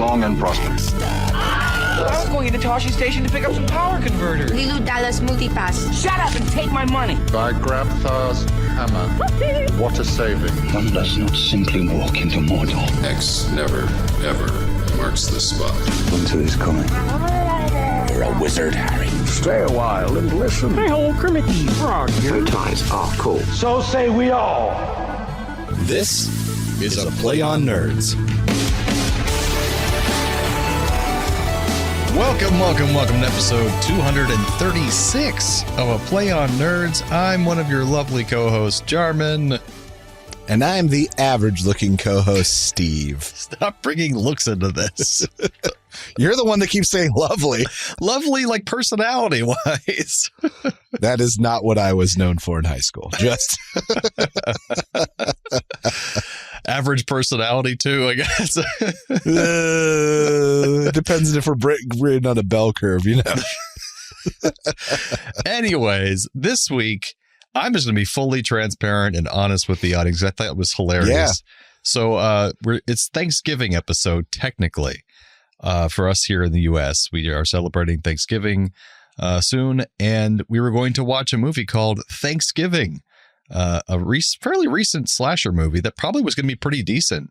long and prosperous. I was going into Toshi Station to pick up some power converters. Lilu Dallas Multipass. Shut up and take my money. By Grabthar's hammer, what a saving. One does not simply walk into Mordor. X never, ever marks the spot. Winter is coming. You're a wizard, Harry. Stay a while and listen. Hey, old Kermit the Frog here. Bow ties are cool. So say we all. This is a Play on Nerds. Welcome to episode 236 of A Play on Nerds. I'm one of your lovely co-hosts, Jarman. And I'm the average-looking co-host, Steve. Stop bringing looks into this. You're the one that keeps saying lovely. Lovely, like personality-wise. That is not what I was known for in high school. Just average personality, too, I guess. Depends if we're grading on a bell curve, you know. Anyways, this week, I'm just going to be fully transparent and honest with the audience. I thought it was hilarious. Yeah. So it's Thanksgiving episode, technically, for us here in the U.S. We are celebrating Thanksgiving soon, and we were going to watch a movie called Thanksgiving, fairly recent slasher movie that probably was going to be pretty decent.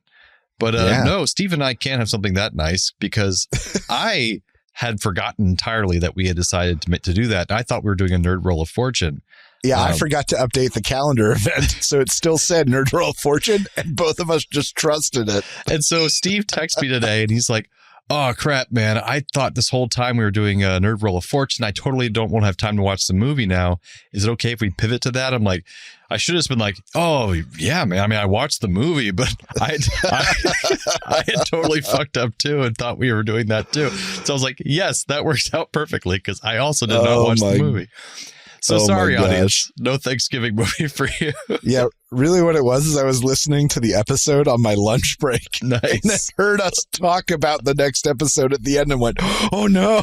But no, Steve and I can't have something that nice because I had forgotten entirely that we had decided to do that. I thought we were doing a Nerd Roll of Fortune. Yeah, I forgot to update the calendar event, so it still said Nerd Roll of Fortune, and both of us just trusted it. And so Steve texted me today, and he's like, "Oh, crap, man. I thought this whole time we were doing a Nerd Roll of Fortune. I totally don't want to have time to watch the movie now. Is it okay if we pivot to that?" I'm like, I should have just been like, "Oh, yeah, man. I mean, I watched the movie, but I had totally fucked up, too, and thought we were doing that, too." So I was like, yes, that works out perfectly, because I also did not watch the movie. So sorry, audience. No Thanksgiving movie for you. Yeah, really what it was is I was listening to the episode on my lunch break. Nice. And I heard us talk about the next episode at the end and went, oh, no.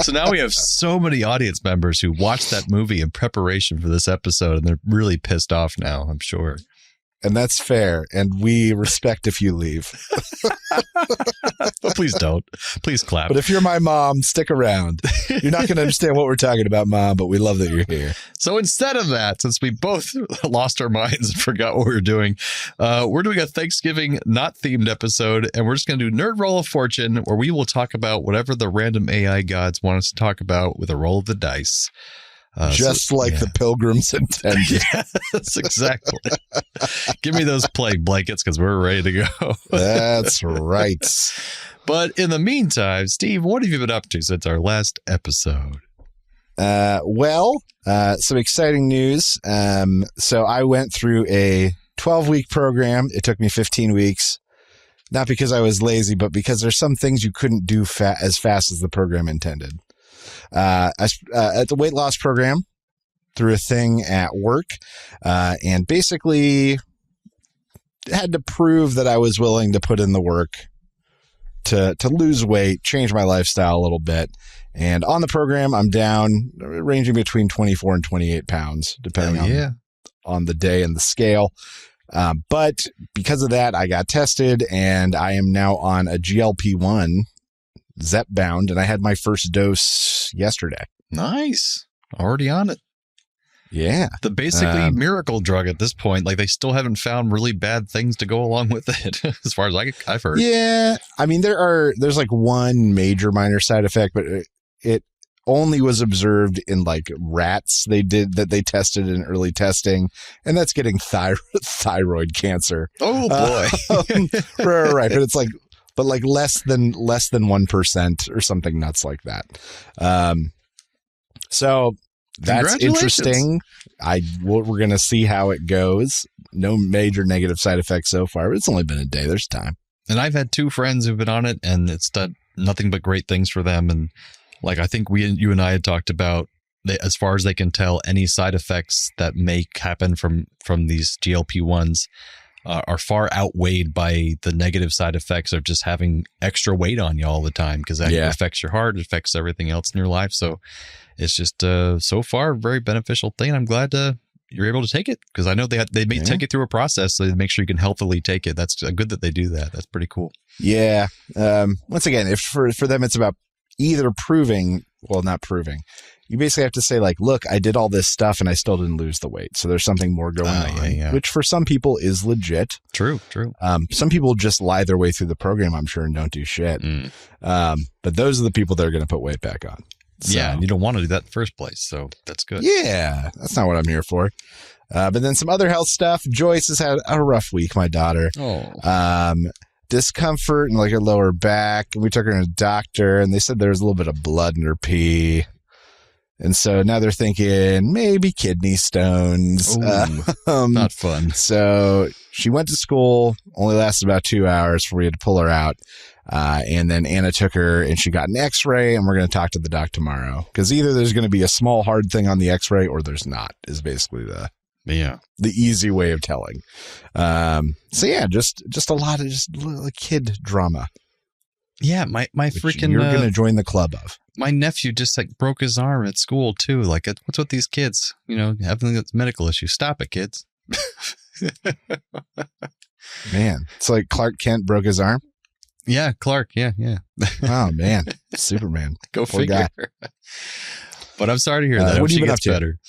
So now we have so many audience members who watched that movie in preparation for this episode, and they're really pissed off now, I'm sure. And that's fair. And we respect if you leave. But please don't. Please clap. But if you're my mom, stick around. You're not going to understand what we're talking about, Mom, but we love that you're here. So instead of that, since we both lost our minds and forgot what we were doing a Thanksgiving not themed episode, and we're just going to do Nerd Roll of Fortune, where we will talk about whatever the random AI gods want us to talk about with a roll of the dice. The pilgrims intended. Yes, exactly. Give me those plague blankets because we're ready to go. That's right. But in the meantime, Steve, what have you been up to since our last episode? Some exciting news. So I went through a 12-week program. It took me 15 weeks. Not because I was lazy, but because there's some things you couldn't do as fast as the program intended. At the weight loss program through a thing at work, and basically had to prove that I was willing to put in the work to lose weight, change my lifestyle a little bit. And on the program, I'm down ranging between 24 and 28 pounds, depending on the day and the scale. But because of that, I got tested, and I am now on a GLP-1 Zepbound, and I had my first dose yesterday. Nice. Already on it. Yeah. The basically miracle drug at this point. Like, they still haven't found really bad things to go along with it, as far as I've heard. Yeah. I mean, there's like one major minor side effect, but it only was observed in like rats they tested in early testing, and that's getting thyroid cancer. Oh, boy. Right. But it's like, less than 1% or something nuts like that. So that's interesting. We're going to see how it goes. No major negative side effects so far, but it's only been a day. There's time. And I've had 2 friends who've been on it, and it's done nothing but great things for them. And like, I think you and I had talked about, as far as they can tell, any side effects that may happen from these GLP-1s are far outweighed by the negative side effects of just having extra weight on you all the time, because that affects your heart, it affects everything else in your life. So it's just so far a very beneficial thing. I'm glad to you're able to take it, because I know they may take it through a process, so they make sure you can healthily take it. That's good that they do that. That's pretty cool. Yeah. Once again, if for them it's about either not proving. You basically have to say, like, look, I did all this stuff and I still didn't lose the weight. So there's something more going on, which for some people is legit. True. Some people just lie their way through the program, I'm sure, and don't do shit. But those are the people that are going to put weight back on. So, yeah, and you don't want to do that in the first place, so that's good. Yeah, that's not what I'm here for. But then some other health stuff. Joyce has had a rough week, my daughter. Discomfort in like her lower back. We took her to a doctor, and they said there was a little bit of blood in her pee. And so now they're thinking maybe kidney stones. Not fun. So she went to school, only lasted about 2 hours before we had to pull her out. And then Anna took her and she got an x-ray, and we're going to talk to the doc tomorrow. Because either there's going to be a small hard thing on the x-ray or there's not, is basically the easy way of telling. So yeah, just a lot of just like kid drama. Yeah, my freaking you're going to join the club of. My nephew just like broke his arm at school too. Like, what's with these kids? Having medical issues. Stop it, kids. Man, it's like Clark Kent broke his arm. Yeah, Clark. Yeah. Oh man, Superman. Go figure. But I'm sorry to hear that. What have you been up to? Better.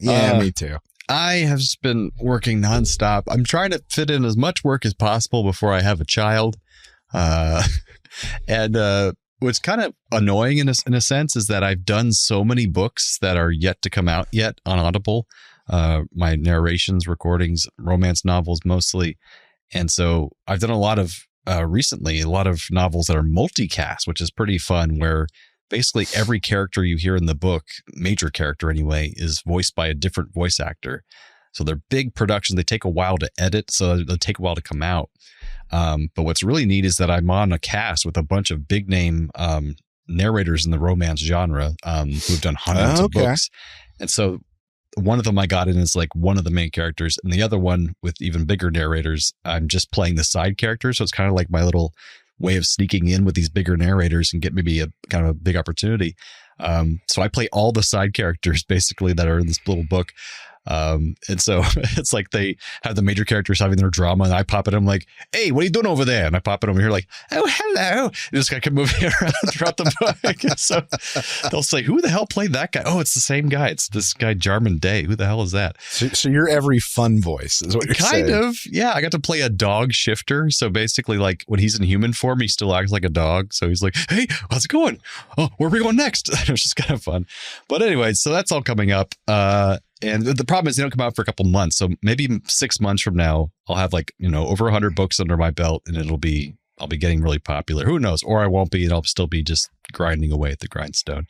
Yeah, me too. I have just been working nonstop. I'm trying to fit in as much work as possible before I have a child. And what's kind of annoying in a sense is that I've done so many books that are yet to come out yet on Audible. My narrations, recordings, romance novels mostly. And so I've done a lot of recently, a lot of novels that are multicast, which is pretty fun, where basically every character you hear in the book, major character anyway, is voiced by a different voice actor. So they're big productions. They take a while to edit, so they'll take a while to come out. But what's really neat is that I'm on a cast with a bunch of big name narrators in the romance genre who've done hundreds of books. And so one of them I got in is like one of the main characters, and the other one with even bigger narrators, I'm just playing the side character. So it's kind of like my little way of sneaking in with these bigger narrators and get maybe a kind of a big opportunity. So I play all the side characters basically that are in this little book. And so it's like they have the major characters having their drama, and I pop in, I'm like, hey, what are you doing over there? And I pop it over here like, oh, hello. And this guy can move around throughout the book. So they'll say, who the hell played that guy? Oh, it's the same guy. It's this guy, Jarman Day. Who the hell is that? So you're every fun voice is what you're saying. Kind of. Yeah. I got to play a dog shifter. So basically, like when he's in human form, he still acts like a dog. So he's like, hey, how's it going? Oh, where are we going next? It was just kind of fun. But anyway, so that's all coming up. And the problem is they don't come out for a couple months. So maybe 6 months from now, I'll have like, over 100 books under my belt, and I'll be getting really popular. Who knows? Or I won't be, and I'll still be just grinding away at the grindstone.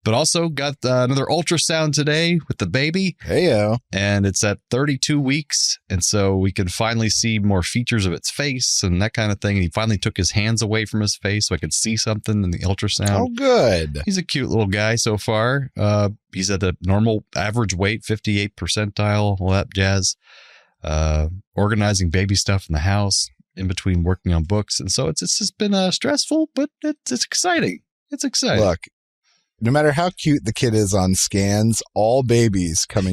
But also got another ultrasound today with the baby. Heyo. And it's at 32 weeks. And so we can finally see more features of its face and that kind of thing. And he finally took his hands away from his face so I could see something in the ultrasound. Oh, good. He's a cute little guy so far. He's at a normal average weight, 58 percentile, all that jazz. Organizing baby stuff in the house in between working on books. And so it's just been stressful, but it's exciting. It's exciting. Look, no matter how cute the kid is on scans, all babies come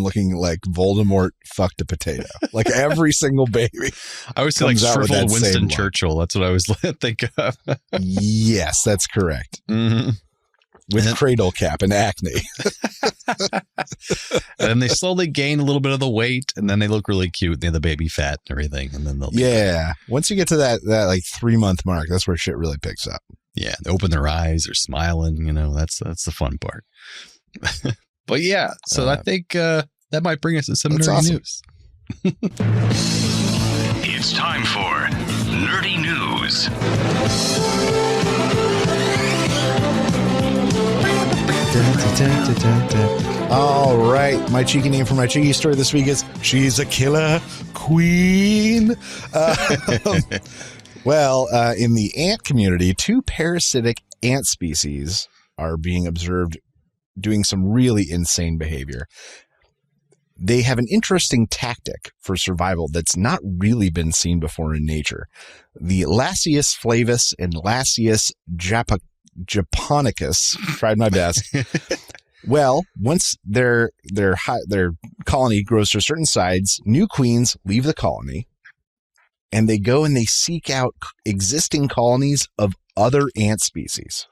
looking like Voldemort fucked a potato. Like every single baby. I always say like shriveled Winston Churchill. That's what I always think of. Yes, that's correct. Mm-hmm. With cradle cap and acne. And then they slowly gain a little bit of the weight, and then they look really cute. They have the baby fat and everything. And then they'll once you get to that like 3 month mark, that's where shit really picks up. Yeah, they open their eyes, they're smiling, that's the fun part. But yeah, so I think that might bring us to some nerdy news. It's time for Nerdy News. All right, my cheeky name for my cheeky story this week is She's a Killer Queen. Well, in the ant community, 2 parasitic ant species are being observed doing some really insane behavior. They have an interesting tactic for survival that's not really been seen before in nature. The Lasius flavus and Lasius japonicus, tried my best, Well, once their colony grows to a certain size, new queens leave the colony, and they go and they seek out existing colonies of other ant species.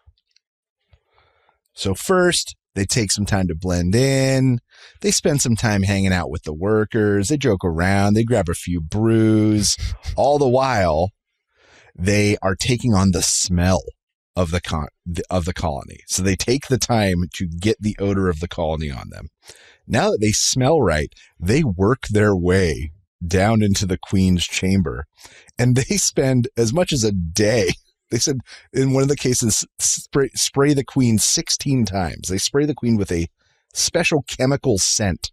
So first, they take some time to blend in. They spend some time hanging out with the workers. They joke around. They grab a few brews. All the while, they are taking on the smell of the colony. So they take the time to get the odor of the colony on them. Now that they smell right, they work their way down into the queen's chamber, and they spend as much as a day. They said in one of the cases, spray the queen 16 times. They spray the queen with a special chemical scent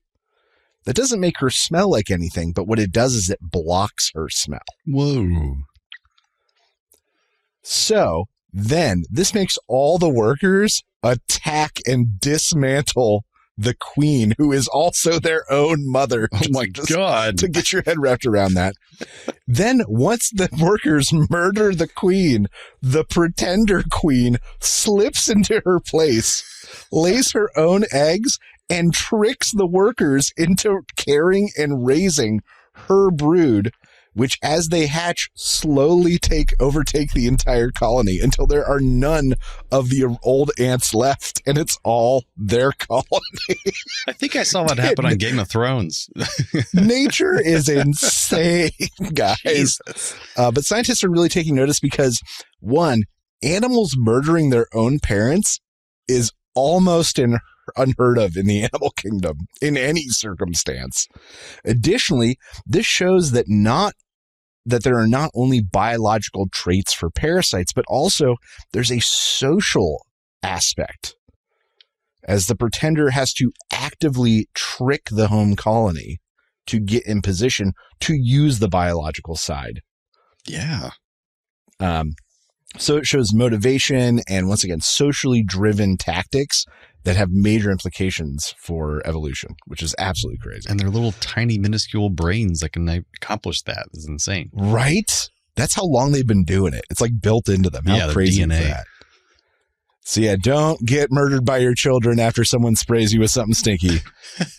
that doesn't make her smell like anything, but what it does is it blocks her smell. Whoa. So then this makes all the workers attack and dismantle the queen, who is also their own mother. Oh my God. To get your head wrapped around that. Then once the workers murder the queen, the pretender queen slips into her place, lays her own eggs, and tricks the workers into carrying and raising her brood, which as they hatch slowly overtake the entire colony until there are none of the old ants left, and it's all their colony. I think I saw that happen on Game of Thrones. Nature is insane, guys. But scientists are really taking notice because, one, animals murdering their own parents is almost unheard of in the animal kingdom in any circumstance. Additionally, this shows that there are not only biological traits for parasites, but also there's a social aspect, as the pretender has to actively trick the home colony to get in position to use the biological side. Yeah. So it shows motivation and, once again, socially driven tactics that have major implications for evolution, which is absolutely crazy. And their little tiny minuscule brains that can accomplish that is insane. Right? That's how long they've been doing it. It's like built into them. How crazy is that? So yeah, don't get murdered by your children after someone sprays you with something stinky.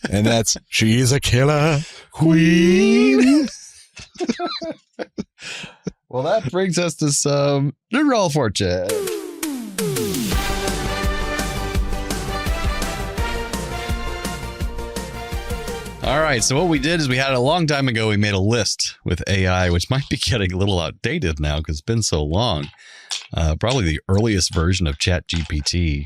And that's, she's a killer queen. Well, that brings us to some Nerd Roll of Fortune. All right, so what we did is we had a long time ago, we made a list with AI, which might be getting a little outdated now because it's been so long. Probably the earliest version of ChatGPT.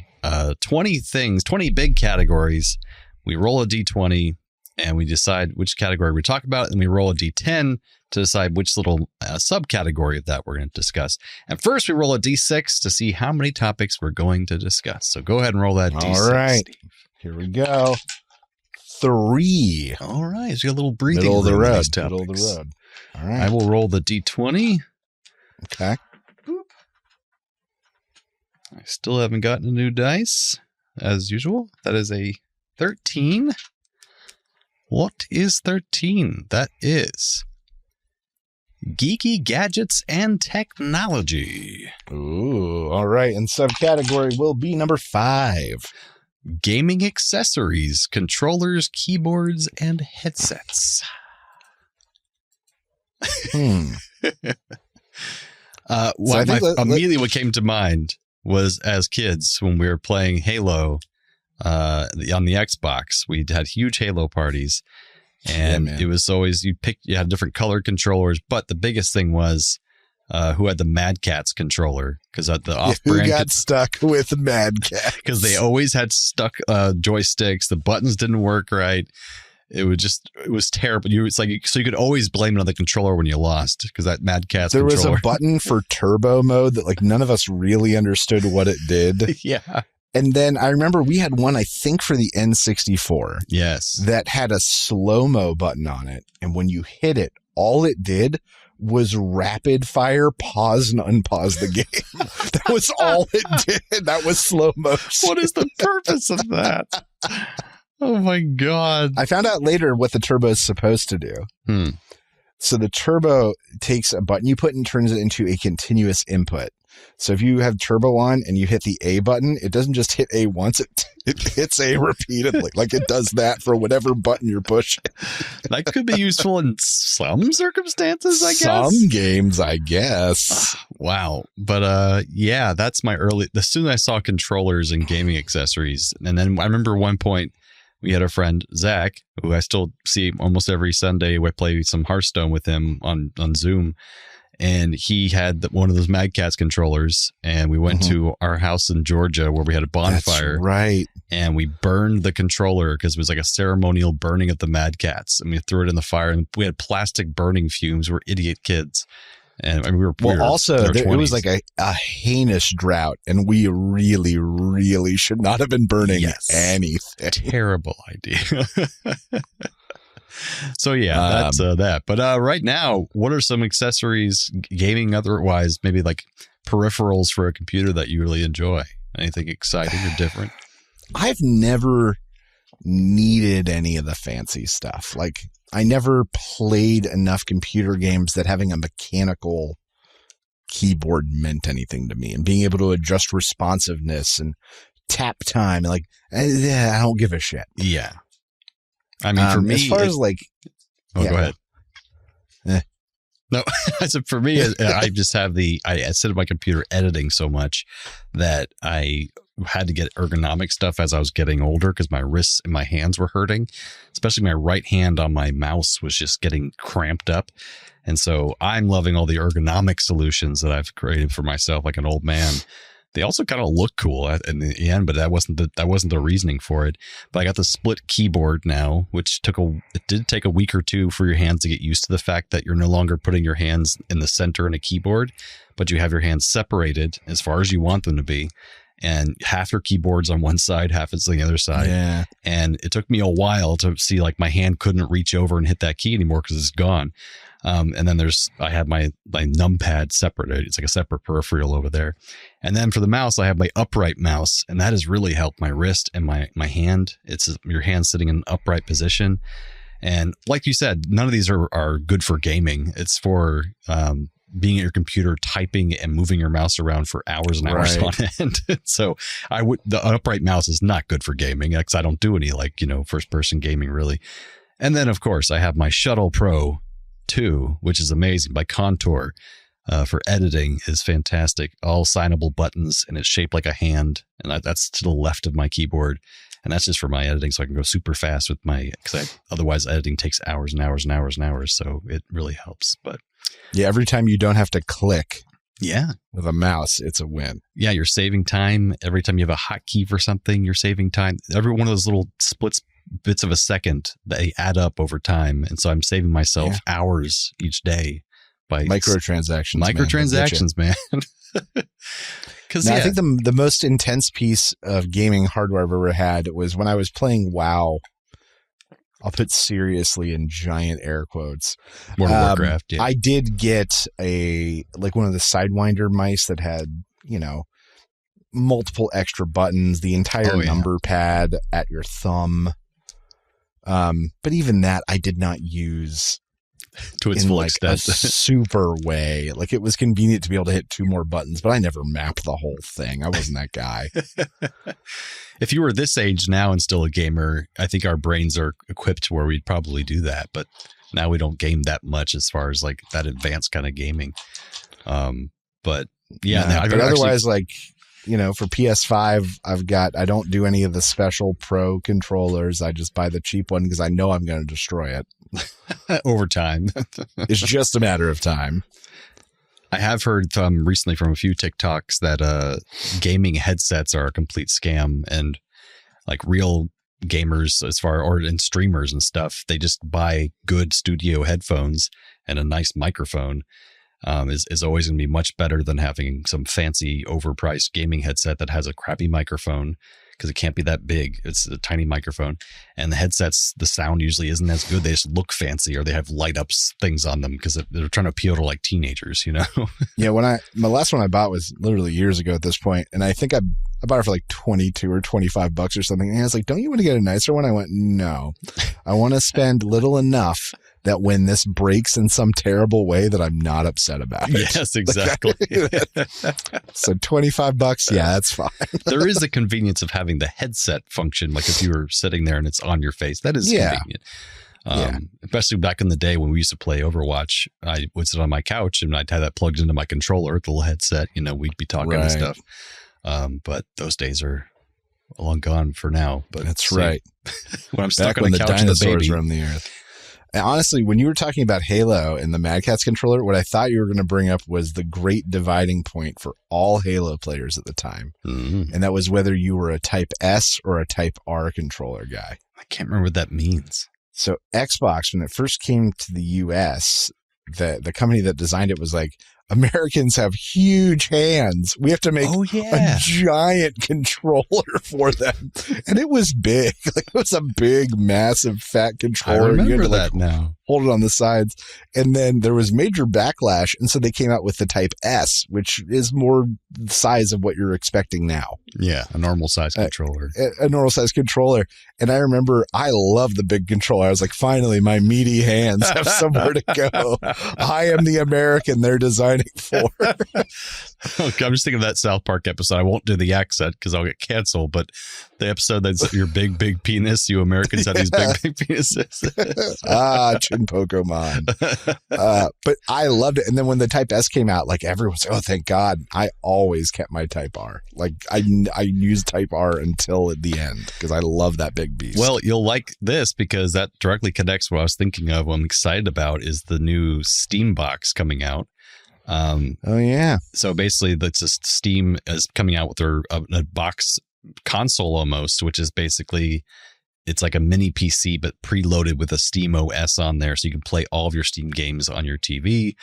20 big categories. We roll a D20 and we decide which category we talk about, and we roll a D10 to decide which little subcategory of that we're going to discuss. And first, we roll a D6 to see how many topics we're going to discuss. So go ahead and roll that D6. All right, Steve. Here we go. 3. All right, so you got a little breathing Middle of the room in road. these topics. Middle of the road. All right. I will roll the D20. Okay. Boop. I still haven't gotten a new dice, as usual. That is a 13. What is 13? That is geeky gadgets and technology. Ooh, all right. And subcategory will be number 5. Gaming accessories, controllers, keyboards, and headsets. Immediately what came to mind was, as kids, when we were playing Halo on the Xbox, we had huge Halo parties, and it was always you had different colored controllers, but the biggest thing was who had the Mad Catz controller, because the off-brand who got stuck with Mad Catz, because they always had stuck joysticks. The buttons didn't work right. It was terrible. So you could always blame it on the controller when you lost, because that Mad Catz there controller. Was a button for turbo mode that none of us really understood what it did. Yeah. And then I remember we had one, I think, for the N64. Yes. That had a slow-mo button on it. And when you hit it, all it did was rapid fire pause and unpause the game. That was all it did. That was slow motion. What is the purpose of that? Oh my God. I found out later what the turbo is supposed to do. So the turbo takes a button you put and turns it into a continuous input. So if you have turbo on and you hit the A button, it doesn't just hit A once, it hits A repeatedly. Like it does that for whatever button you're pushing. That could be useful in some circumstances, I guess. Some games, I guess. Wow. But yeah, that's my as soon as I saw controllers and gaming accessories. And then I remember one point we had a friend, Zach, who I still see almost every Sunday. We play some Hearthstone with him on Zoom. And he had one of those Mad Catz controllers, and we went to our house in Georgia where we had a bonfire. That's right. And we burned the controller because it was like a ceremonial burning of the Mad Catz. And we threw it in the fire, and we had plastic burning fumes. We're idiot kids. And I mean, we were it was like a heinous drought, and we really, really should not have been burning anything. Terrible idea. So yeah, that's that. But right now, what are some accessories, gaming otherwise, maybe like peripherals for a computer that you really enjoy? Anything exciting or different? I've never needed any of the fancy stuff. Like I never played enough computer games that having a mechanical keyboard meant anything to me, and being able to adjust responsiveness and tap time. Like I don't give a shit. Yeah. I mean, for me, as far as like, go ahead. No, I said for me, I just have I sit at my computer editing so much that I had to get ergonomic stuff as I was getting older because my wrists and my hands were hurting, especially my right hand on my mouse was just getting cramped up. And so I'm loving all the ergonomic solutions that I've created for myself, like an old man. They also kind of look cool in the end, but that wasn't the reasoning for it. But I got the split keyboard now, which it did take a week or two for your hands to get used to the fact that you're no longer putting your hands in the center in a keyboard, but you have your hands separated as far as you want them to be. And half your keyboard's on one side, half is on the other side. Yeah. And it took me a while to see like my hand couldn't reach over and hit that key anymore because it's gone. And then I have my numpad separate. It's like a separate peripheral over there. And then for the mouse, I have my upright mouse, and that has really helped my wrist and my hand. It's your hand sitting in an upright position. And like you said, none of these are good for gaming. It's for being at your computer, typing and moving your mouse around for hours and hours on end. So the upright mouse is not good for gaming because I don't do any first person gaming really. And then of course I have my Shuttle Pro 2, which is amazing by Contour for editing, is fantastic. All signable buttons, and it's shaped like a hand, and that's to the left of my keyboard. And that's just for my editing, so I can go super fast with otherwise editing takes hours and hours and hours and hours. So it really helps. But yeah, every time you don't have to click with a mouse, it's a win. Yeah, you're saving time. Every time you have a hotkey for something, you're saving time. Every one of those little bits of a second, they add up over time. And so I'm saving myself hours each day by microtransactions, man. Because I think the most intense piece of gaming hardware I've ever had was when I was playing WoW. I'll put seriously in giant air quotes. World of Warcraft. Yeah. I did get one of the Sidewinder mice that had, multiple extra buttons, the entire number pad at your thumb. But even that I did not use to its full extent. A super way. Like it was convenient to be able to hit 2 more buttons, but I never mapped the whole thing. I wasn't that guy. If you were this age now and still a gamer, I think our brains are equipped where we'd probably do that. But now we don't game that much as far as like that advanced kind of gaming. But yeah, but otherwise for PS5, I don't do any of the special pro controllers. I just buy the cheap one because I know I'm going to destroy it. Over time. It's just a matter of time. I have heard recently from a few TikToks that gaming headsets are a complete scam, and like real gamers and streamers and stuff, they just buy good studio headphones and a nice microphone. Is always going to be much better than having some fancy overpriced gaming headset that has a crappy microphone because it can't be that big. It's a tiny microphone, and the headsets, the sound usually isn't as good. They just look fancy, or they have light up things on them because they're trying to appeal to like teenagers, Yeah. My last one I bought was literally years ago at this point, and I think I bought it for like $22 or $25 or something. And I was like, "Don't you want to get a nicer one?" I went, "No, I want to spend little enough that when this breaks in some terrible way that I'm not upset about it. Yes, exactly. So $25, yeah, that's fine. There is the convenience of having the headset function, like if you were sitting there and it's on your face. That is convenient. Especially back in the day when we used to play Overwatch, I would sit on my couch and I'd have that plugged into my controller, the little headset, we'd be talking and stuff. But those days are long gone for now. But that's right. When I'm stuck back on when the the couch dinosaurs and roamed the earth. And honestly, when you were talking about Halo and the Mad Catz controller, what I thought you were going to bring up was the great dividing point for all Halo players at the time. Mm-hmm. And that was whether you were a Type S or a Type R controller guy. I can't remember what that means. So Xbox, when it first came to the US, the company that designed it was like, Americans have huge hands. We have to make a giant controller for them. And it was big. Like, it was a big, massive, fat controller. I remember you had to, that now. Hold it on the sides. And then there was major backlash. And so they came out with the Type S, which is more the size of what you're expecting now. Yeah, a normal size controller. A normal size controller. And I remember I love the big controller. I was like, finally, my meaty hands have somewhere to go. I am the American they're designing for. Okay, I'm just thinking of that South Park episode. I won't do the accent because I'll get canceled, but the episode that's your big, big penis, you Americans have these big, big penises. Chin Pokemon. But I loved it. And then when the Type S came out, like everyone said, oh, thank God. I always kept my Type R. Like I used Type R until the end because I love that big beast. Well, you'll like this because that directly connects what I was thinking of. What I'm excited about is the new Steam box coming out. Oh yeah. So basically, that's just Steam is coming out with their a box console almost, which is basically it's like a mini PC but preloaded with a Steam OS on there, so you can play all of your Steam games on your TV.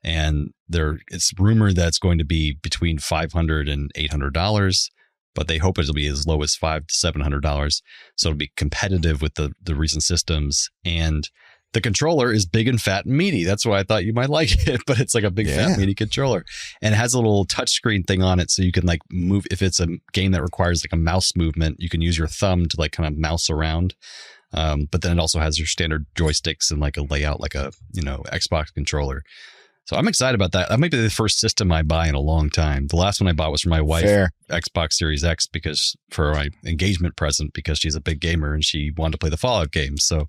And it's rumored that it's going to be between $500 and $800, but they hope it'll be as low as $500 to $700, so it'll be competitive with the recent systems. And the controller is big and fat and meaty. That's why I thought you might like it, but it's like a big fat meaty controller, and it has a little touchscreen thing on it, so you can like move. If it's a game that requires like a mouse movement, you can use your thumb to like kind of mouse around. But then it also has your standard joysticks and like a layout like a Xbox controller. So I'm excited about that. That might be the first system I buy in a long time. The last one I bought was for my wife, Xbox Series X, for my engagement present because she's a big gamer and she wanted to play the Fallout games. So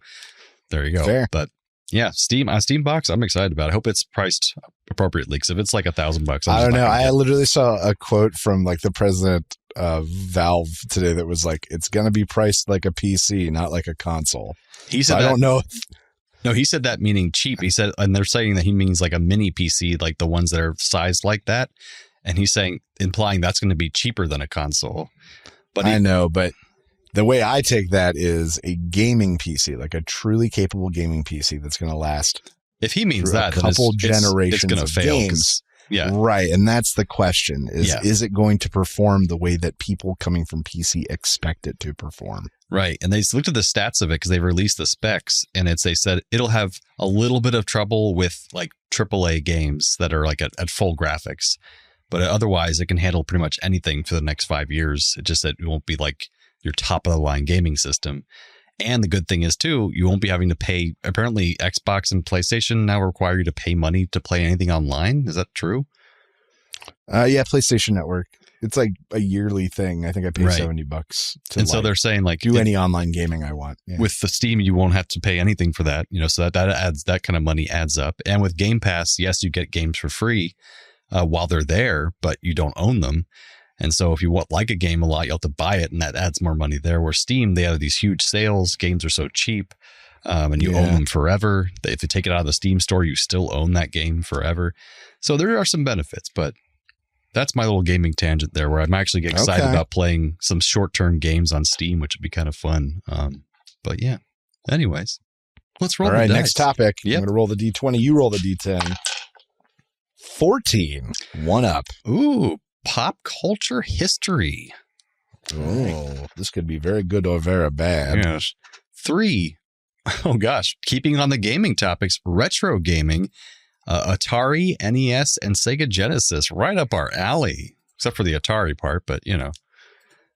there you go. Fair. But yeah, Steam box, I'm excited about it. I hope it's priced appropriately because if it's like $1,000, I don't know. I literally saw a quote from like the president of Valve today that was like, it's going to be priced like a PC, not like a console. He said, I don't know. No, he said that meaning cheap. He said, and they're saying that he means like a mini PC, like the ones that are sized like that. And he's implying that's going to be cheaper than a console. But I know, but the way I take that is a gaming PC, like a truly capable gaming PC that's going to last. If he means that, a couple generations it's going to of fail. Games. Yeah. Right. And that's the question is it going to perform the way that people coming from PC expect it to perform? Right. And they looked at the stats of it because they released the specs, and they said it'll have a little bit of trouble with like AAA games that are like at full graphics, but otherwise it can handle pretty much anything for the next 5 years. It just that it won't be like your top of the line gaming system. And the good thing is too, you won't be having to pay. Apparently Xbox and PlayStation now require you to pay money to play anything online. Is that true? Yeah. PlayStation Network. It's like a yearly thing. I think I pay $70 to so they're saying like do any online gaming I want. Yeah. With the Steam, you won't have to pay anything for that. So that adds, that kind of money adds up. And with Game Pass, yes, you get games for free while they're there, but you don't own them. And so if you like a game a lot, you have to buy it, and that adds more money there. Where Steam, they have these huge sales. Games are so cheap, and you own them forever. If you take it out of the Steam store, you still own that game forever. So there are some benefits, but that's my little gaming tangent there, where I'm actually getting excited about playing some short-term games on Steam, which would be kind of fun. But yeah, anyways, let's roll. All right, next topic. I'm going to roll the D20. You roll the D10. 14. 1 up. Ooh. Pop culture history. Oh, this could be very good or very bad. Yes. 3. Oh gosh. Keeping on the gaming topics, retro gaming, Atari, NES, and Sega Genesis. Right up our alley. Except for the Atari part, but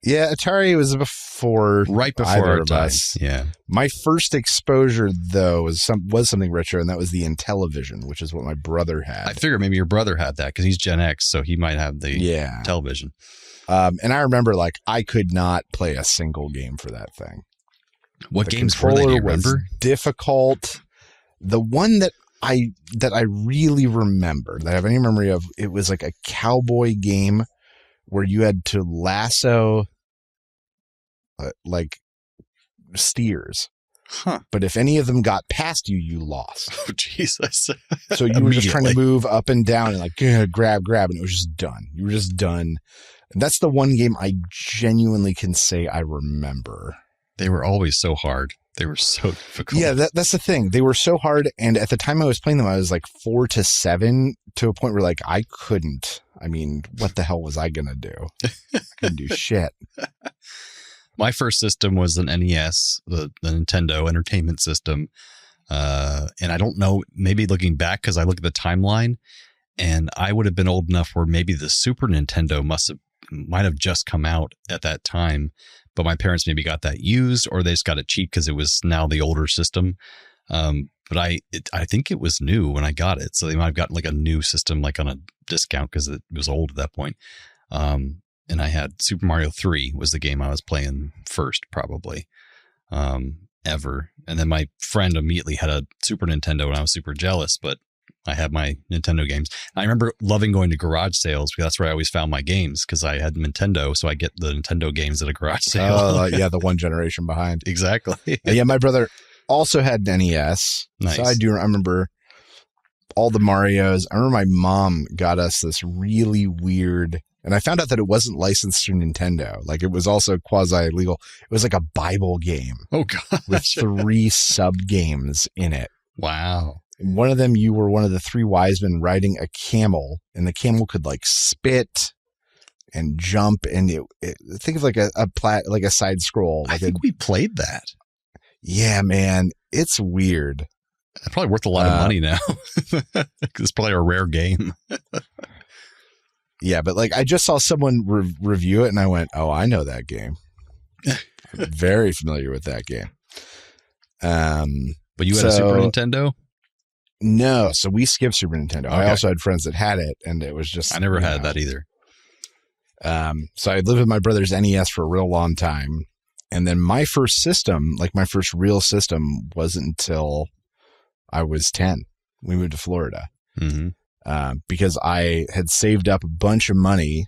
Yeah, Atari was right before either our of time. us. Yeah. My first exposure, though, was something retro, and that was the Intellivision, which is what my brother had. I figure maybe your brother had that because he's Gen X, so he might have the television. And I remember, like, I could not play a single game for that thing. What The games were they? Do you controller was remember? difficult. The one that I really remember, that I have any memory of, it was like a cowboy game where you had to lasso like steers. Huh. But if any of them got past you, you lost. Oh, Jesus. So you were just trying to move up and down and like grab, and it was just done. You were just done. And that's the one game I genuinely can say I remember. They were always so hard. They were so difficult. Yeah, that's the thing. They were so hard. And at the time I was playing them, I was like 4 to 7 to a point where like I couldn't. I mean, what the hell was I going to do? I couldn't do shit. My first system was an NES, the Nintendo Entertainment System. And I don't know, maybe looking back, because I look at the timeline, and I would have been old enough where maybe the Super Nintendo might have just come out at that time, but my parents maybe got that used, or they just got it cheap because it was now the older system. But I think it was new when I got it, so they might have gotten like a new system, like on a discount because it was old at that point. And I had Super Mario 3 was the game I was playing first, probably, ever. And then my friend immediately had a Super Nintendo, and I was super jealous, but I had my Nintendo games. I remember loving going to garage sales because that's where I always found my games, because I had Nintendo, so I get the Nintendo games at a garage sale. Oh, yeah, the one generation behind. Exactly. Yeah, my brother also had an NES. Nice. So I remember all the Marios. I remember my mom got us this really weird, and I found out that it wasn't licensed through Nintendo. Like, it was also quasi-legal. It was like a Bible game. Oh, God. With 3 sub-games in it. Wow. And one of them, you were one of the 3 wise men riding a camel, and the camel could, like, spit and jump, and think of like a side scroll. Like I think we played that. Yeah, man. It's weird. It's probably worth a lot of money now. It's probably a rare game. Yeah, but like I just saw someone review it, and I went, "Oh, I know that game. I'm very familiar with that game." But you had a Super Nintendo? No, so we skipped Super Nintendo. Okay. I also had friends that had it, and it was just I never had that either. So I lived with my brother's NES for a real long time, and then my first system, like my first real system, wasn't until I was 10. We moved to Florida. Mm-hmm. Because I had saved up a bunch of money,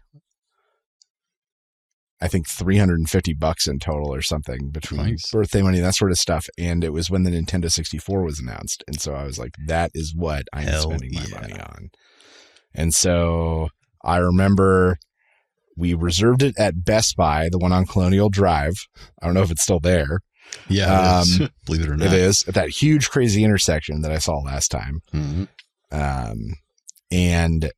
I think $350 in total or something between birthday money and that sort of stuff. And it was when the Nintendo 64 was announced. And so I was like, that is what I'm spending my money on. And so I remember we reserved it at Best Buy, the one on Colonial Drive. I don't know if it's still there. Yeah, it is. Believe it or not. It is, at that huge, crazy intersection that I saw last time. Mm-hmm. And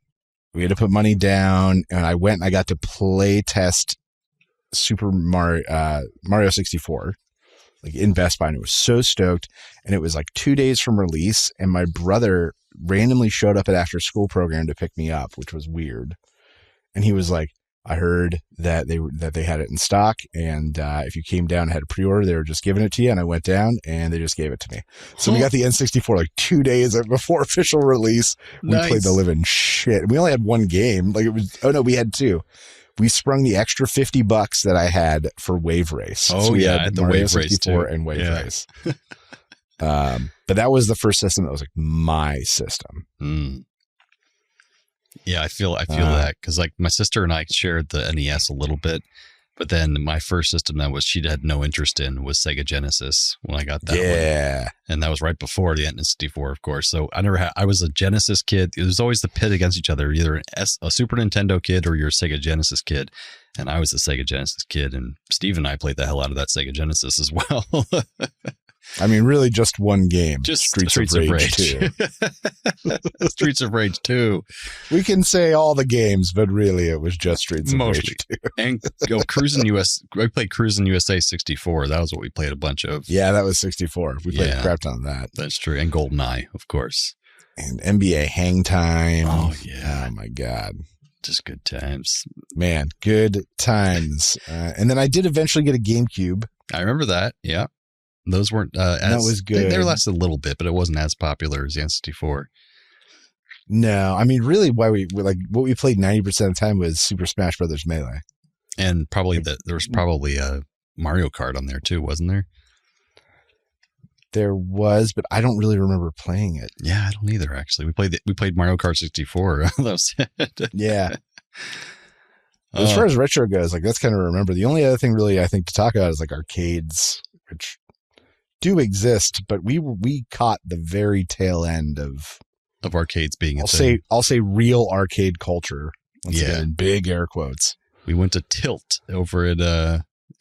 we had to put money down, and I went and I got to play test Super Mario 64, like in Best Buy, and it was so stoked. And it was like 2 days from release, and my brother randomly showed up at after school program to pick me up, which was weird. And he was like, I heard that they had it in stock, and if you came down and had a pre-order, they were just giving it to you. And I went down, and they just gave it to me. So we got the N64 like 2 days before official release. We played the living shit. We only had one game. Like it was. Oh no, we had 2. We sprung the extra $50 that I had for Wave Race. Oh so we yeah, had the Mario Wave Race 64 too. and Wave Race. But that was the first system that was like my system. Mm. Yeah, I feel that because like my sister and I shared the NES a little bit, but then my first system that she had no interest in was Sega Genesis when I got that one. And that was right before the N64, of course. So I was a Genesis kid. It was always the pit against each other, either a Super Nintendo kid or you're a Sega Genesis kid. And I was a Sega Genesis kid, and Steve and I played the hell out of that Sega Genesis as well. I mean, really just one game. Just Streets of Rage 2. Streets of Rage 2. We can say all the games, but really it was just Streets of Mostly. Rage 2. And Cruisin' US. I played Cruisin' USA 64. That was what we played a bunch of. Yeah, that was 64. We played a crap ton of that. That's true. And GoldenEye, of course. And NBA Hang Time. Oh, yeah. Oh, my God. Just good times. Man, good times. And then I did eventually get a GameCube. I remember that. Yeah. Those weren't as... That was good. They lasted a little bit, but it wasn't as popular as the N64. No, I mean, really, what we played 90% of the time was Super Smash Brothers Melee. And probably there was probably a Mario Kart on there too, wasn't there? There was, but I don't really remember playing it. Yeah, I don't either. Actually, we played Mario Kart 64. That was it. Yeah. As far as retro goes, like that's kind of remember. The only other thing really I think to talk about is like arcades, which do exist, but we caught the very tail end of arcades being a thing. I'll say real arcade culture. Once Yeah. again, in big air quotes. We went to Tilt over at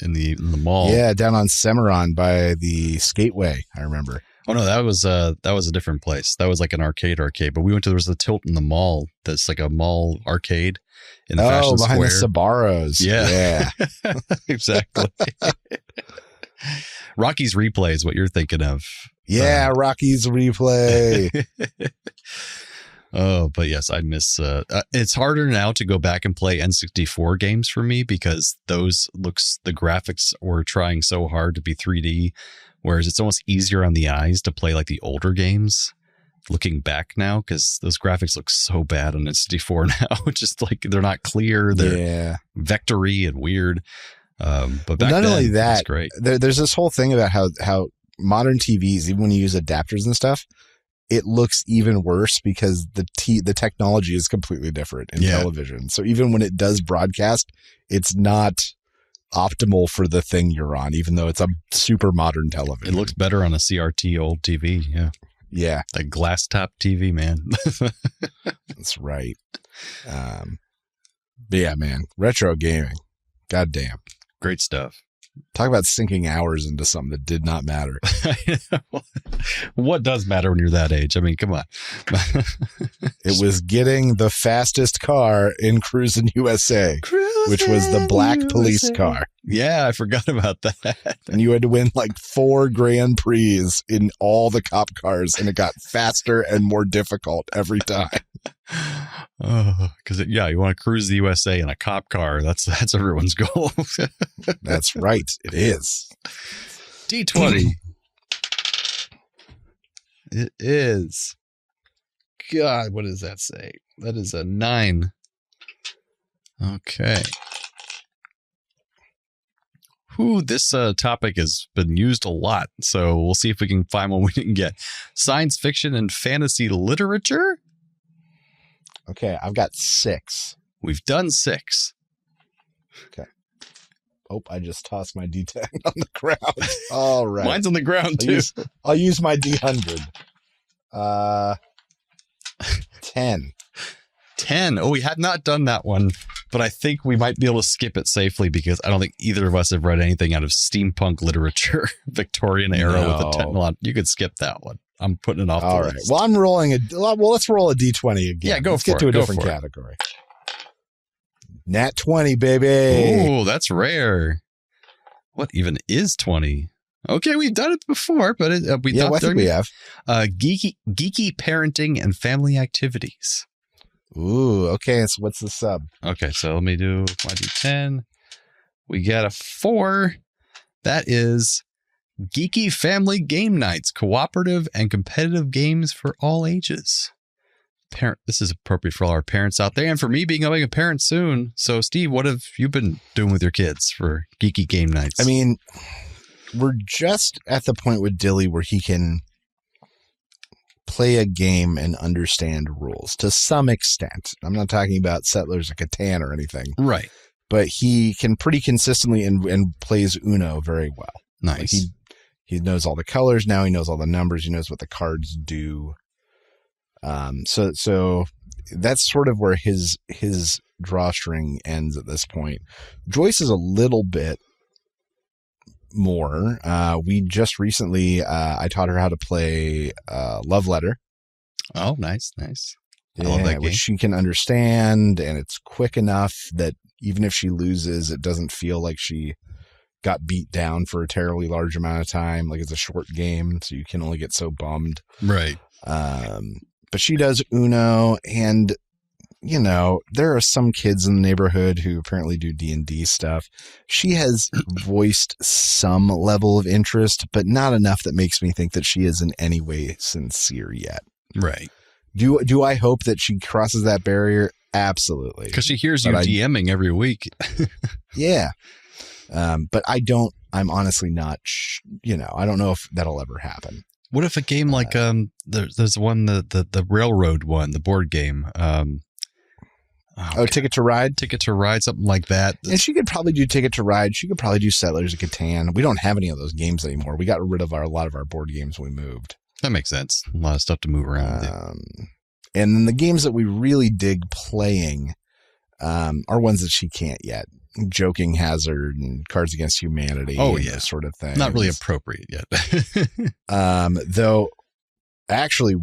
in the mall. Yeah, down on Cimarron by the Skateway, I remember. Oh no, that was a different place. That was like an arcade. But we went to, there was a Tilt in the mall that's like a mall arcade in the Fashion behind Square. the Sbarros. Yeah. Exactly. Rocky's Replay is what you're thinking of. Yeah, Rocky's Replay. Oh, but yes, I miss it's harder now to go back and play N64 games for me because the graphics were trying so hard to be 3D, whereas it's almost easier on the eyes to play like the older games looking back now, because those graphics look so bad on N64 now. Just like they're not clear, they're vectory and weird. But back not then, only that, it's great. There's this whole thing about how modern TVs, even when you use adapters and stuff, it looks even worse because the technology is completely different in television. So even when it does broadcast, it's not optimal for the thing you're on, even though it's a super modern television. It looks better on a CRT old TV. Yeah. Yeah. That glass top TV, man. That's right. But yeah, man, retro gaming. Goddamn. Great stuff. Talk about sinking hours into something that did not matter. What does matter when you're that age? I mean, come on. It was getting the fastest car in Cruisin' USA, which was the black police car. Yeah, I forgot about that. And you had to win like 4 Grand Prix in all the cop cars, and it got faster and more difficult every time. Oh, because you want to cruise the USA in a cop car. That's everyone's goal. That's right. It is. D20. It is. God, what does that say? That is a 9. Okay. This topic has been used a lot, so we'll see if we can find one we didn't get. Science fiction and fantasy literature? Okay, I've got 6. We've done 6. Okay. Oh, I just tossed my D10 on the ground. All right. Mine's on the ground, too. I'll use my D100. 10. 10. Oh, we had not done that one, but I think we might be able to skip it safely because I don't think either of us have read anything out of steampunk literature, Victorian era with the technology. You could skip that one. I'm putting it off the list. Right. Well, I'm rolling let's roll a D20 again. Yeah, let's get to a different category. Nat 20, baby. Oh, that's rare. What even is 20? Okay, we've done it before, but I think we have. Geeky parenting and family activities. Ooh, okay. So what's the sub? Okay, so let me do my D10. We got a 4. That is Geeky Family Game Nights, cooperative and competitive games for all ages. This is appropriate for all our parents out there and for me becoming a parent soon. So, Steve, what have you been doing with your kids for Geeky Game Nights? I mean, we're just at the point with Dilly where he can play a game and understand rules to some extent. I'm not talking about Settlers of Catan or anything. Right. But he can pretty consistently and plays Uno very well. Nice. Like he knows all the colors now. He knows all the numbers. He knows what the cards do. So that's sort of where his drawstring ends at this point. Joyce is a little bit more. We just recently, I taught her how to play Love Letter. Oh, nice. I Yeah, love that game. which she can understand, and it's quick enough that even if she loses, it doesn't feel like she got beat down for a terribly large amount of time. Like it's a short game, so you can only get so bummed. Right. But she does Uno, and you know, there are some kids in the neighborhood who apparently do D&D stuff. She has voiced some level of interest, but not enough that makes me think that she is in any way sincere yet. Right. Do I hope that she crosses that barrier? Absolutely. Because she hears you DMing every week. Yeah. But I'm honestly not, I don't know if that'll ever happen. What if a game like, there's one, the railroad one, the board game, Ticket to Ride? Ticket to Ride, something like that. And she could probably do Ticket to Ride. She could probably do Settlers of Catan. We don't have any of those games anymore. We got rid of a lot of our board games when we moved. That makes sense. A lot of stuff to move around with. And then the games that we really dig playing are ones that she can't yet. Joking Hazard and Cards Against Humanity. Oh, yeah. Those sort of things. Not really appropriate yet. Though, actually,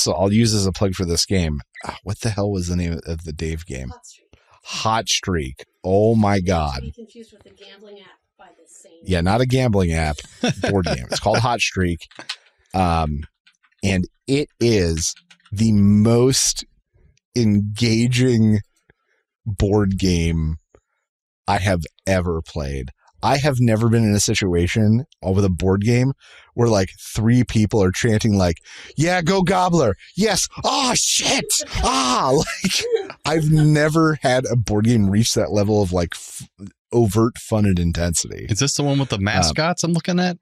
I'll use as a plug for this game. What the hell was the name of the Dave game? Hot Streak. Oh, my God. Be confused with a gambling app by the same. Yeah, not a gambling app. Board game. It's called Hot Streak. And it is the most engaging board game I have ever played. I have never been in a situation with a board game where like 3 people are chanting like, yeah, go Gobbler. Yes. Oh, shit. Like I've never had a board game reach that level of like overt fun and intensity. Is this the one with the mascots I'm looking at?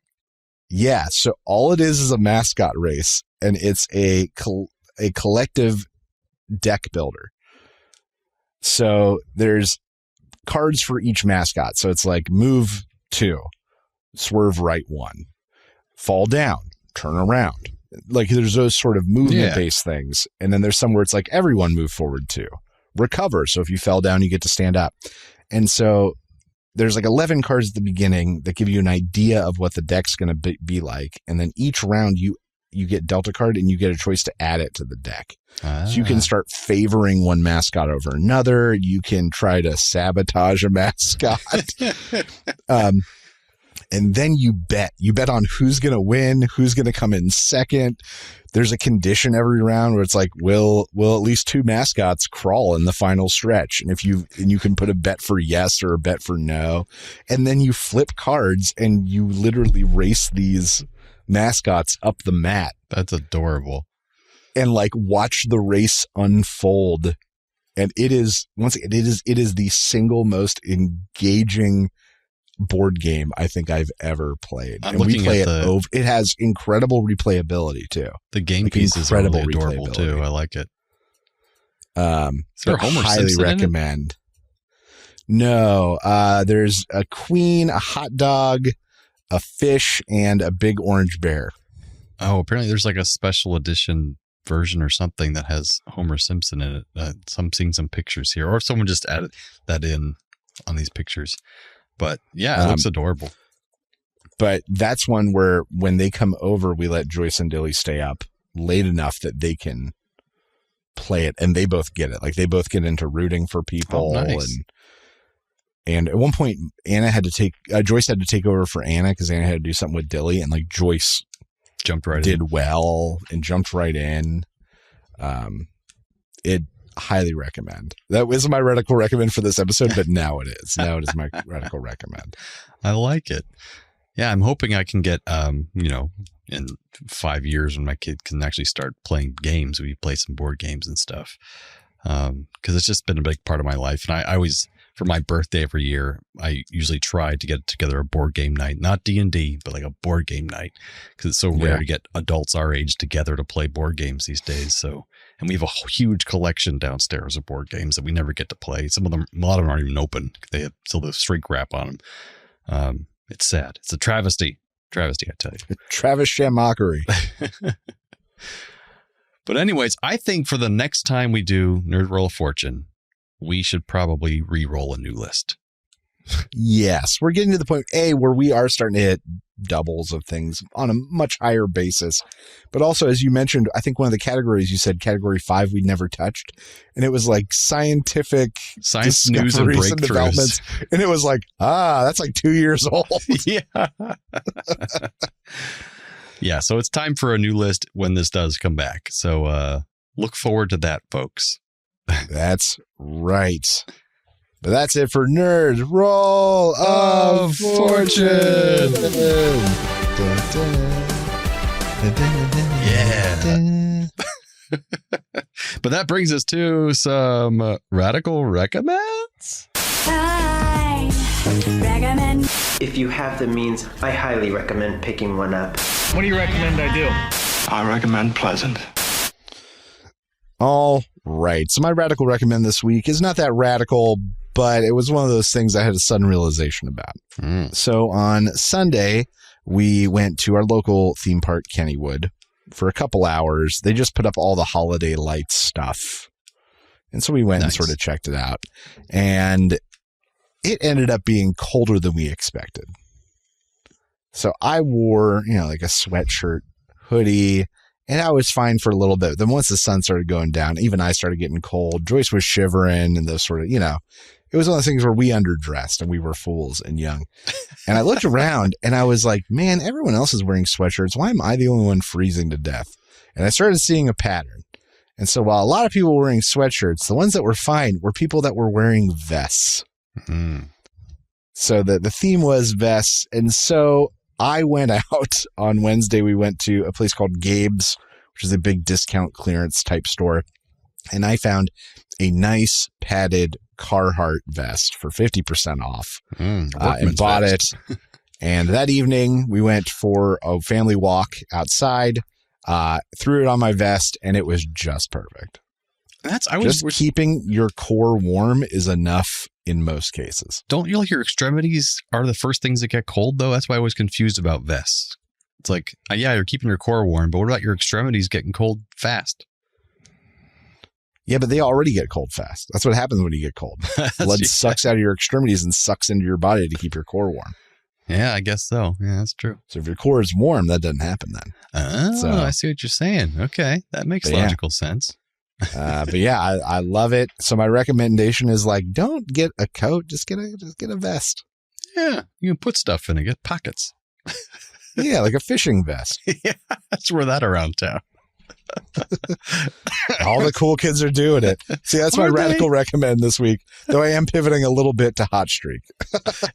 Yeah. So all it is a mascot race, and it's a collective deck builder. So there's cards for each mascot. So it's like move 2, swerve right 1, fall down, turn around. Like there's those sort of movement based things. And then there's some where it's like everyone move forward 2, recover. So if you fell down, you get to stand up. And so there's like 11 cards at the beginning that give you an idea of what the deck's going to be like. And then each round you get dealt a card and you get a choice to add it to the deck. So you can start favoring one mascot over another. You can try to sabotage a mascot. And then you bet on who's going to win, who's going to come in second. There's a condition every round where it's like, will at least 2 mascots crawl in the final stretch? And you can put a bet for yes or a bet for no. And then you flip cards and you literally race these mascots up the mat. That's adorable. And like watch the race unfold. And it is the single most engaging board game I think I've ever played. I'm and we looking play at it over. It has incredible replayability too. The game pieces are really adorable too. I like it. Is there a Homer highly Simpson recommend. No, there's a queen, a hot dog, a fish, and a big orange bear. Oh, apparently there's like a special edition version or something that has Homer Simpson in it. I'm seeing some pictures here, or someone just added that in on these pictures. But yeah, it looks adorable. But that's one where when they come over, we let Joyce and Dilly stay up late enough that they can play it, and they both get it. Like they both get into rooting for people. Oh, nice. And at one point, Joyce had to take over for Anna because Anna had to do something with Dilly, and like Joyce did well and jumped right in. It highly recommend. That was my radical recommend for this episode, but now it is. Now it is my radical recommend. I like it. Yeah, I'm hoping I can get, in 5 years when my kid can actually start playing games, we play some board games and stuff. Because it's just been a big part of my life. And I always, for my birthday every year, I usually try to get together a board game night, not D&D, but like a board game night, because it's so rare to get adults our age together to play board games these days. So, and we have a huge collection downstairs of board games that we never get to play. A lot of them aren't even open. They have still the shrink wrap on them. It's sad. It's a travesty. Travesty, I tell you. Travis Shamockery. But anyways, I think for the next time we do Nerd Roll of Fortune, we should probably re-roll a new list. Yes, we're getting to the point, where we are starting to hit doubles of things on a much higher basis. But also, as you mentioned, I think one of the categories you said, category 5, we'd never touched. And it was like science news and breakthroughs. And developments. And it was like, that's like 2 years old. Yeah. Yeah, so it's time for a new list when this does come back. So look forward to that, folks. That's right. But that's it for Nerds Roll of Fortune. Yeah. But that brings us to some radical recommends. Hi, recommend. If you have the means, I highly recommend picking one up. What do you recommend I do? I recommend Pleasant. All right. So my radical recommend this week is not that radical, but it was one of those things I had a sudden realization about. So on Sunday, we went to our local theme park, Kennywood, for a couple hours. They just put up all the holiday lights stuff. And so we went and sort of checked it out. And it ended up being colder than we expected. So I wore, like a sweatshirt, hoodie, and I was fine for a little bit. Then once the sun started going down, even I started getting cold. Joyce was shivering and those sort of, it was one of those things where we underdressed and we were fools and young. And I looked around and I was like, man, everyone else is wearing sweatshirts. Why am I the only one freezing to death? And I started seeing a pattern. And so while a lot of people were wearing sweatshirts, the ones that were fine were people that were wearing vests. Mm-hmm. So the theme was vests. And so I went out on Wednesday. We went to a place called Gabe's, which is a big discount clearance type store. And I found a nice padded Carhartt vest for 50% off and bought it. And that evening we went for a family walk outside, threw it on my vest, and it was just perfect. Keeping your core warm is enough in most cases. Don't you like your extremities are the first things that get cold, though? That's why I was confused about vests. It's like, you're keeping your core warm, but what about your extremities getting cold fast? Yeah, but they already get cold fast. That's what happens when you get cold. Blood sucks out of your extremities and sucks into your body to keep your core warm. Yeah, I guess so. Yeah, that's true. So if your core is warm, that doesn't happen then. Oh, I see what you're saying. Okay, that makes logical sense. But yeah, I love it. So my recommendation is don't get a coat, just get a vest. Yeah, you can put stuff in it, get pockets. Yeah, like a fishing vest. Yeah, let's wear that around town. All the cool kids are doing it. See, that's my radical recommend this week, though I am pivoting a little bit to hot streak.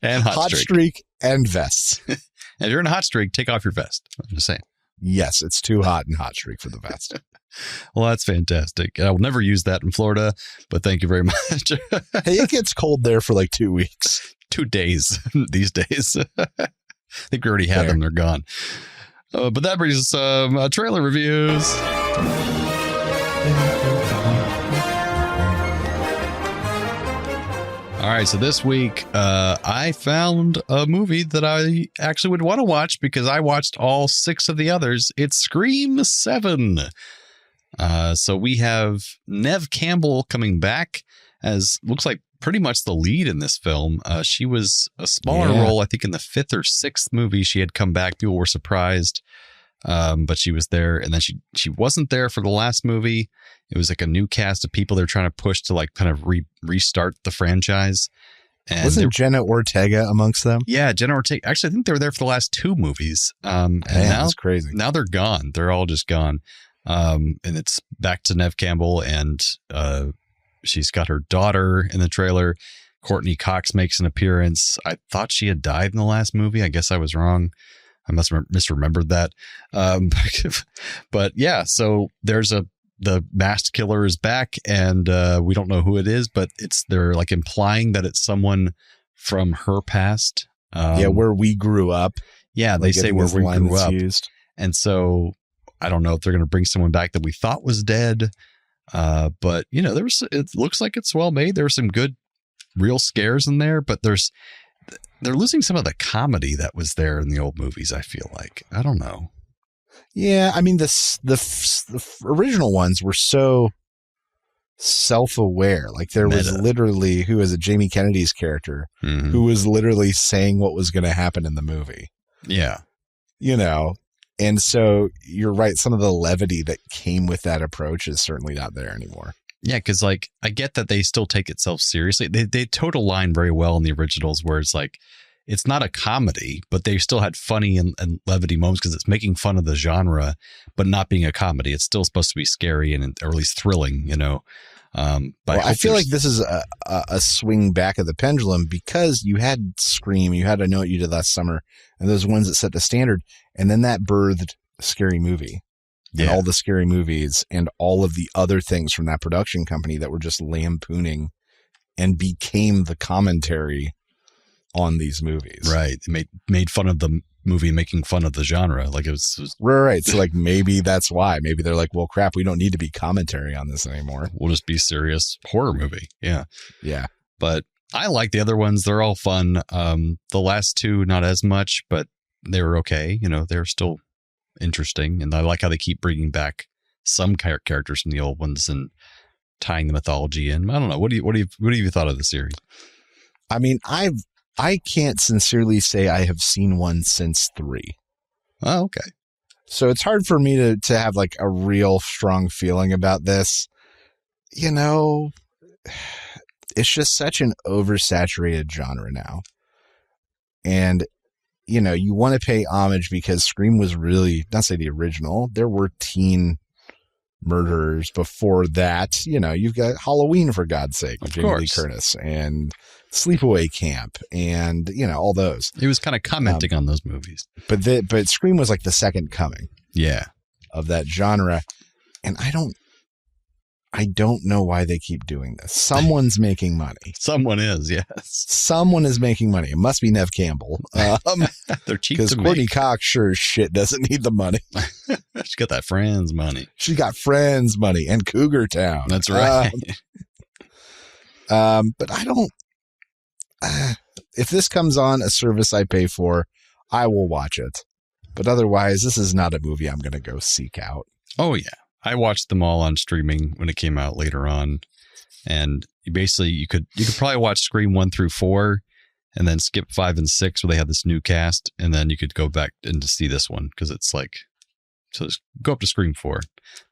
And hot streak and vests. If you're in a hot streak, take off your vest. I'm just saying. Yes, it's too hot and hot streak for the vest. Well, that's fantastic. I will never use that in Florida, but thank you very much. Hey, it gets cold there for 2 weeks. 2 days these days. I think we already had them. They're gone. But that brings us some trailer reviews. All right, so this week I found a movie that I actually would want to watch because I watched all 6 of the others. It's Scream 7. So we have Neve Campbell coming back as looks like pretty much the lead in this film. She was a smaller role, I think in the 5th or 6th movie she had come back. People were surprised. But she was there, and then she wasn't there for the last movie. It was like a new cast of people they're trying to push to kind of restart the franchise. And wasn't Jenna Ortega amongst them? Yeah, Jenna Ortega. Actually, I think they were there for the last 2 movies. And now that's crazy. Now they're gone. They're all just gone. And it's back to Neve Campbell, and she's got her daughter in the trailer. Courtney Cox makes an appearance. I thought she had died in the last movie. I guess I was wrong. I must have misremembered that. But yeah, so the masked killer is back, and we don't know who it is, but they're implying that it's someone from her past. Where we grew up. Yeah, they say where we grew up. Used. And so I don't know if they're going to bring someone back that we thought was dead. But it looks like it's well made. There were some good real scares in there, but they're losing some of the comedy that was there in the old movies, I feel like. I don't know. Yeah, I mean, the original ones were so self-aware. There was literally, Jamie Kennedy's character, who was literally saying what was going to happen in the movie. Yeah. And so you're right. Some of the levity that came with that approach is certainly not there anymore. Yeah, because I get that they still take itself seriously. They towed a line very well in the originals where it's not a comedy, but they still had funny and levity moments because it's making fun of the genre, but not being a comedy. It's still supposed to be scary or at least thrilling, But I feel like this is a swing back of the pendulum because you had Scream, you had I Know What You Did Last Summer, and those ones that set the standard, and then that birthed Scary Movie. And all the scary movies and all of the other things from that production company that were just lampooning and became the commentary on these movies. Right. They made fun of the movie, making fun of the genre. Like it was right. So like maybe that's why. Maybe they're like, well, crap, we don't need to be commentary on this anymore. We'll just be serious horror movie. Yeah. Yeah. But I like the other ones. They're all fun. The last two, not as much, but they were okay. You know, they're still interesting, and I like how they keep bringing back some characters from the old ones and tying the mythology in. I don't know. What have you thought of the series? I mean, I can't sincerely say I have seen one since 3. Oh, okay. So it's hard for me to have like a real strong feeling about this. You know, it's just such an oversaturated genre now, and you know, you want to pay homage because Scream was really, not say the original, there were teen murderers before that. You know, you've got Halloween, for God's sake, with Jamie Lee Curtis, and Sleepaway Camp, and, you know, all those. He was kind of commenting on those movies. But Scream was like the second coming of that genre. And I don't know why they keep doing this. Someone's making money. Someone is, yes. Someone is making money. It must be Neve Campbell. They're cheap to make. Because Courtney Cox sure as shit doesn't need the money. She's got that Friends money. She got Friends money and Cougar Town. That's right. But I don't... if this comes on a service I pay for, I will watch it. But otherwise, this is not a movie I'm going to go seek out. Oh, yeah. I watched them all on streaming when it came out later on, and you could probably watch Scream 1 through 4, and then skip 5 and 6 where they had this new cast, and then you could go back and to see this one because it's like, so just go up to Scream 4.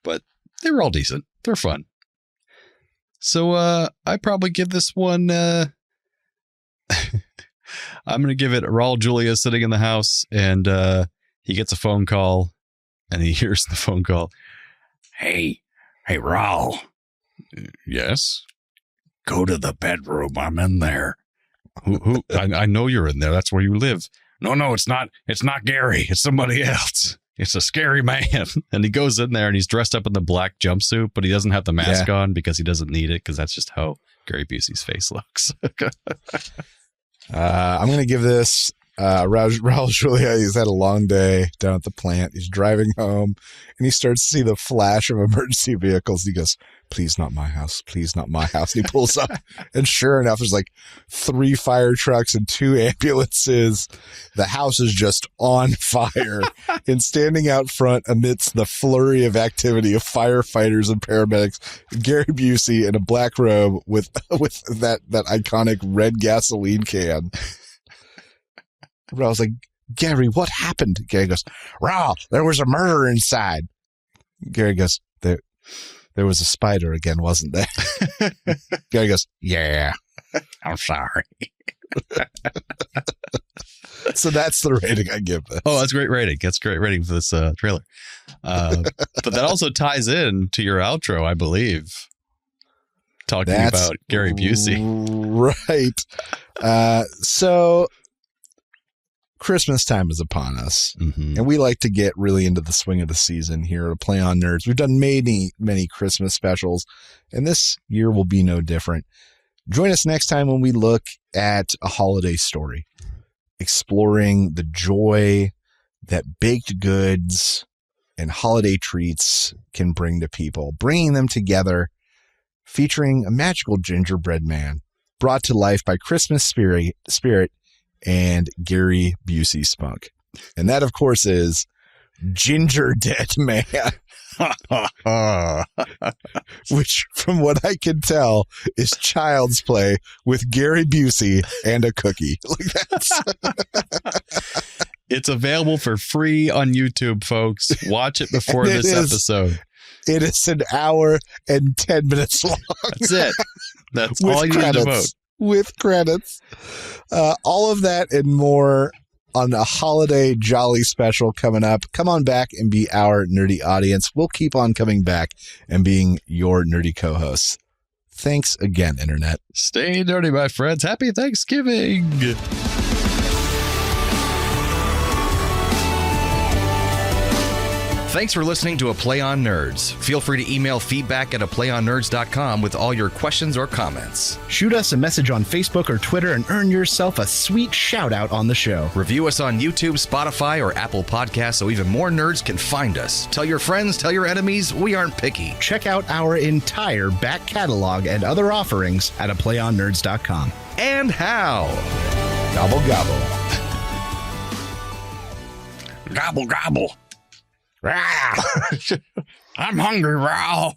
But they were all decent. They're fun. So I probably give this one. I'm going to give it Raul Julia sitting in the house, and he gets a phone call, and he hears the phone call. Hey, Raul. Yes? Go to the bedroom. I'm in there. Who? I know you're in there. That's where you live. No, it's not. It's not Gary. It's somebody else. It's a scary man. And he goes in there and he's dressed up in the black jumpsuit, but he doesn't have the mask on because he doesn't need it because that's just how Gary Busey's face looks. I'm going to give this Raul Julia. He's had a long day down at the plant. He's driving home and he starts to see the flash of emergency vehicles. He goes, please not my house. Please not my house. And he pulls up and sure enough, there's like 3 fire trucks and 2 ambulances. The house is just on fire and standing out front amidst the flurry of activity of firefighters and paramedics, Gary Busey in a black robe with that iconic red gasoline can. I was like, Gary, what happened? Gary goes, Raul, there was a murder inside. Gary goes, there was a spider again, wasn't there? Gary goes, yeah. I'm sorry. So that's the rating I give this. Oh, that's great rating. That's great rating for this trailer. But that also ties in to your outro, I believe. Talking about Gary Busey. Right. So Christmas time is upon us, and we like to get really into the swing of the season here at Play on Nerds. We've done many Christmas specials, and this year will be no different. Join us next time when we look at a holiday story, exploring the joy that baked goods and holiday treats can bring to people, bringing them together, featuring a magical gingerbread man brought to life by Christmas spirit and Gary Busey spunk. And that, of course, is Ginger Dead Man. Which, from what I can tell, is child's play with Gary Busey and a cookie. It's available for free on YouTube, folks. Watch it before this episode. It is an hour and 10 minutes long. That's it. That's all you need to vote. With credits. All of that and more on a holiday jolly special coming up. Come on back and be our nerdy audience. We'll keep on coming back and being your nerdy co-hosts. Thanks again, Internet. Stay nerdy, my friends. Happy Thanksgiving. Thanks for listening to A Play on Nerds. Feel free to email feedback at aplayonnerds.com with all your questions or comments. Shoot us a message on Facebook or Twitter and earn yourself a sweet shout out on the show. Review us on YouTube, Spotify, or Apple Podcasts so even more nerds can find us. Tell your friends, tell your enemies, we aren't picky. Check out our entire back catalog and other offerings at aplayonnerds.com. And how? Gobble, gobble. Gobble, gobble. I'm hungry, Raul.